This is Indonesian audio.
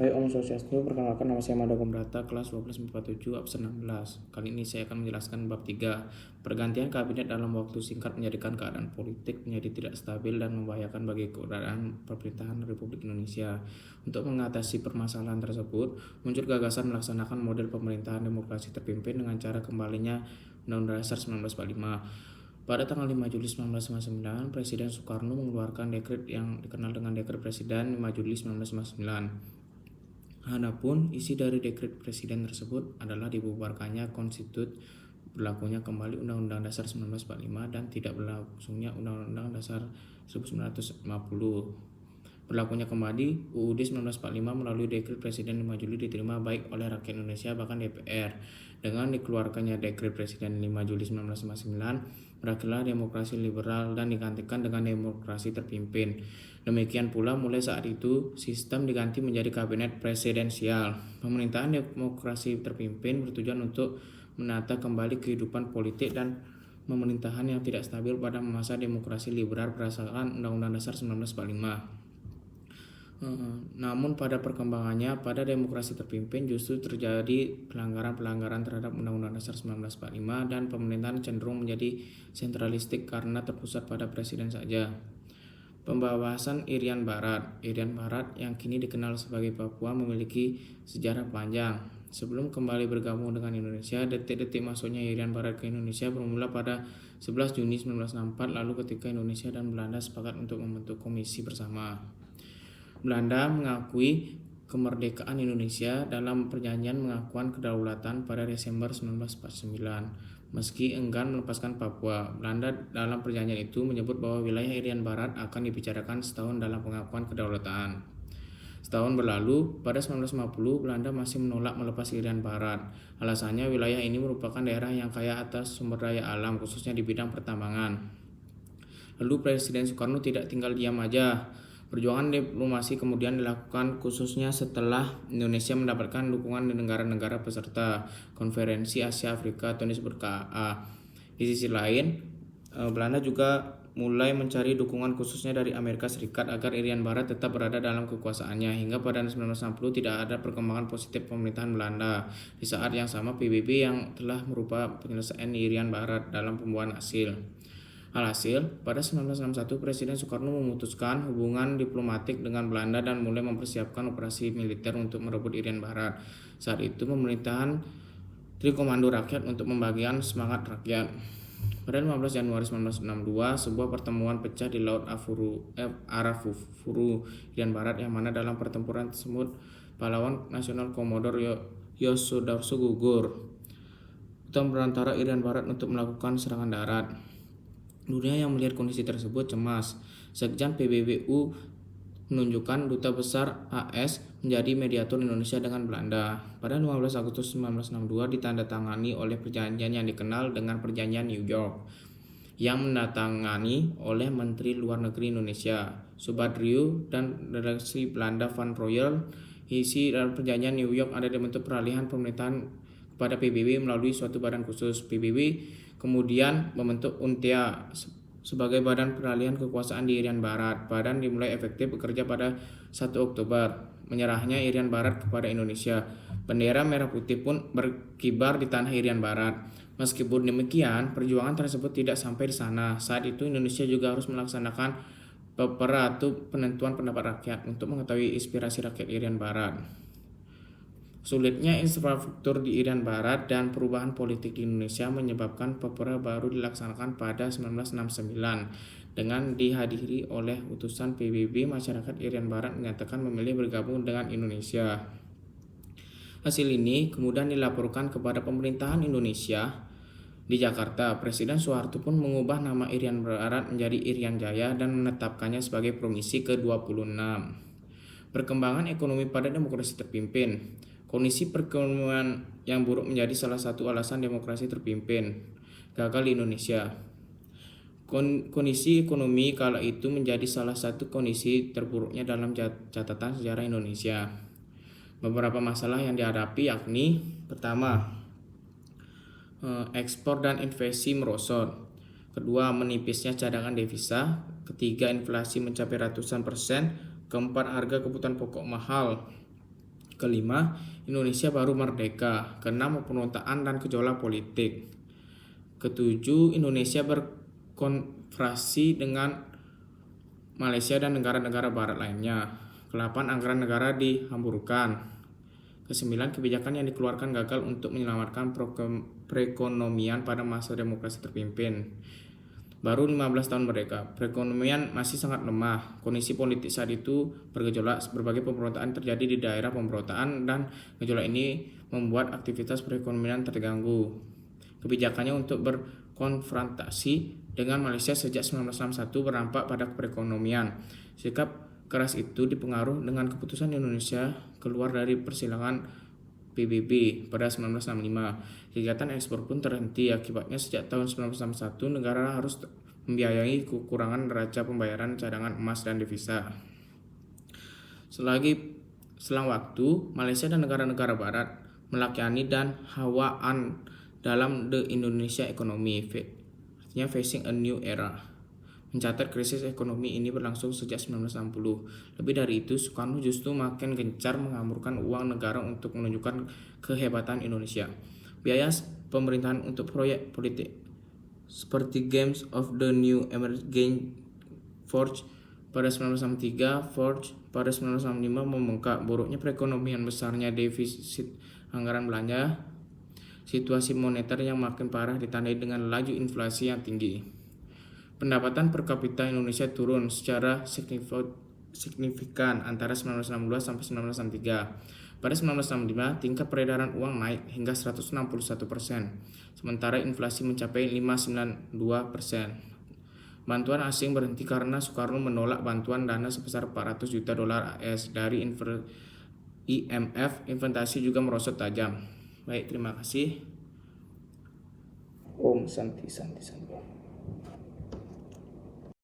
Hai Om Swastiastu, perkenalkan nama saya Mada Gombrata, kelas 1247, absen 16. Kali ini saya akan menjelaskan bab 3. Pergantian kabinet dalam waktu singkat menjadikan keadaan politik menjadi tidak stabil dan membahayakan bagi keadaan pemerintahan Republik Indonesia. Untuk mengatasi permasalahan tersebut, muncul gagasan melaksanakan model pemerintahan demokrasi terpimpin dengan cara kembalinya Undang-Undang Dasar 1945. Pada tanggal 5 Juli 1959, Presiden Soekarno mengeluarkan dekret yang dikenal dengan Dekret Presiden 5 Juli 1959. Adapun isi dari dekret presiden tersebut adalah dibubarkannya konstitut, berlakunya kembali Undang-Undang Dasar 1945 dan tidak berlangsungnya Undang-Undang Dasar 1950. Berlakunya kembali UUD 1945 melalui dekret presiden 5 Juli diterima baik oleh rakyat Indonesia bahkan DPR. Dengan dikeluarkannya dekret presiden 5 Juli 1959, berakhirlah demokrasi liberal dan digantikan dengan demokrasi terpimpin. Demikian pula mulai saat itu sistem diganti menjadi kabinet presidensial. Pemerintahan demokrasi terpimpin bertujuan untuk menata kembali kehidupan politik dan pemerintahan yang tidak stabil pada masa demokrasi liberal berdasarkan Undang-Undang Dasar 1945. Namun pada perkembangannya, pada demokrasi terpimpin justru terjadi pelanggaran-pelanggaran terhadap Undang-Undang Dasar 1945 dan pemerintahan cenderung menjadi sentralistik karena terpusat pada presiden saja. Pembahasan Irian Barat. Irian Barat yang kini dikenal sebagai Papua memiliki sejarah panjang. Sebelum kembali bergabung dengan Indonesia, detik-detik masuknya Irian Barat ke Indonesia bermula pada 11 Juni 1964 lalu ketika Indonesia dan Belanda sepakat untuk membentuk komisi bersama. Belanda mengakui kemerdekaan Indonesia dalam perjanjian pengakuan kedaulatan pada Desember 1949. Meski enggan melepaskan Papua, Belanda dalam perjanjian itu menyebut bahwa wilayah Irian Barat akan dibicarakan setahun dalam pengakuan kedaulatan. Setahun berlalu, pada 1950, Belanda masih menolak melepas Irian Barat. Alasannya wilayah ini merupakan daerah yang kaya atas sumber daya alam, khususnya di bidang pertambangan. Lalu Presiden Soekarno tidak tinggal diam aja. Perjuangan diplomasi kemudian dilakukan khususnya setelah Indonesia mendapatkan dukungan dari negara-negara peserta Konferensi Asia Afrika atau disebut KAA. Di sisi lain, Belanda juga mulai mencari dukungan khususnya dari Amerika Serikat agar Irian Barat tetap berada dalam kekuasaannya hingga pada 1960 tidak ada perkembangan positif pemerintahan Belanda. Di saat yang sama PBB yang telah merubah penyelesaian Irian Barat dalam pembuahan hasil. Alhasil, pada 1961 Presiden Soekarno memutuskan hubungan diplomatik dengan Belanda dan mulai mempersiapkan operasi militer untuk merebut Irian Barat. Saat itu pemerintahan Trikomando Rakyat untuk membagikan semangat rakyat. Pada 15 Januari 1962, sebuah pertemuan pecah di Laut Arafuru, Irian Barat, yang mana dalam pertempuran tersebut pahlawan nasional Komodor Yosudarso gugur. Kita berantara Irian Barat untuk melakukan serangan darat. Dunia yang melihat kondisi tersebut cemas. Sekjen PBBU menunjukkan Duta Besar AS menjadi mediator Indonesia dengan Belanda. Pada 15 Agustus 1962 ditandatangani oleh perjanjian yang dikenal dengan Perjanjian New York yang menandatangani oleh Menteri Luar Negeri Indonesia Subadriu dan delegasi Belanda Van Royal. Isi dalam perjanjian New York ada dibentuk peralihan pemerintahan kepada PBB melalui suatu badan khusus. PBB kemudian membentuk UNTIA sebagai badan peralihan kekuasaan di Irian Barat. Badan dimulai efektif bekerja pada 1 Oktober. Menyerahnya Irian Barat kepada Indonesia. Bendera merah putih pun berkibar di tanah Irian Barat. Meskipun demikian, perjuangan tersebut tidak sampai di sana. Saat itu Indonesia juga harus melaksanakan peratu penentuan pendapat rakyat untuk mengetahui inspirasi rakyat Irian Barat. Sulitnya infrastruktur di Irian Barat dan perubahan politik di Indonesia menyebabkan Papua baru dilaksanakan pada 1969. Dengan dihadiri oleh utusan PBB, masyarakat Irian Barat menyatakan memilih bergabung dengan Indonesia. Hasil ini kemudian dilaporkan kepada pemerintahan Indonesia di Jakarta. Presiden Soeharto pun mengubah nama Irian Barat menjadi Irian Jaya dan menetapkannya sebagai provinsi ke-26. Perkembangan ekonomi pada demokrasi terpimpin. Kondisi perekonomian yang buruk menjadi salah satu alasan demokrasi terpimpin gagal di Indonesia. Kondisi ekonomi kala itu menjadi salah satu kondisi terburuknya dalam catatan sejarah Indonesia. Beberapa masalah yang dihadapi yakni: pertama, ekspor dan investasi merosot. Kedua, menipisnya cadangan devisa. Ketiga, inflasi mencapai ratusan persen. Keempat, harga kebutuhan pokok mahal. Kelima, Indonesia baru merdeka. Keenam, pemberontakan dan gejolak politik. Ketujuh, Indonesia berkonfrontasi dengan Malaysia dan negara-negara barat lainnya. Ke-8, anggaran negara dihamburkan. Ke-9, kebijakan yang dikeluarkan gagal untuk menyelamatkan perekonomian pada masa demokrasi terpimpin. Baru 15 tahun merdeka, perekonomian masih sangat lemah. Kondisi politik saat itu bergejolak, berbagai pemberontakan terjadi di daerah pemberontakan dan gejolak ini membuat aktivitas perekonomian terganggu. Kebijakannya untuk berkonfrontasi dengan Malaysia sejak 1961 berdampak pada perekonomian. Sikap keras itu dipengaruhi dengan keputusan Indonesia keluar dari persilangan PBB pada 1965. Kegiatan ekspor pun terhenti. Akibatnya sejak tahun 1961 negara harus membiayai kekurangan neraca pembayaran cadangan emas dan devisa. Selang waktu, Malaysia dan negara-negara barat melayani dan hawaan dalam The Indonesia Economy, artinya facing a new era. Mencatat krisis ekonomi ini berlangsung sejak 1960. Lebih dari itu, Soekarno justru makin gencar mengamburkan uang negara untuk menunjukkan kehebatan Indonesia. Biaya pemerintahan untuk proyek politik seperti Games of the New Emerging Forge pada 1963, Forge pada 1965 membengkak. Buruknya perekonomian, besarnya defisit anggaran belanja, situasi moneter yang makin parah ditandai dengan laju inflasi yang tinggi. Pendapatan per kapita Indonesia turun secara signifikan antara 1962 sampai 1963. Pada 1965, tingkat peredaran uang naik hingga 161%, sementara inflasi mencapai 592%. Bantuan asing berhenti karena Soekarno menolak bantuan dana sebesar 400 juta dolar AS dari IMF. Investasi juga merosot tajam. Baik, terima kasih. Om Santi Santi Santi.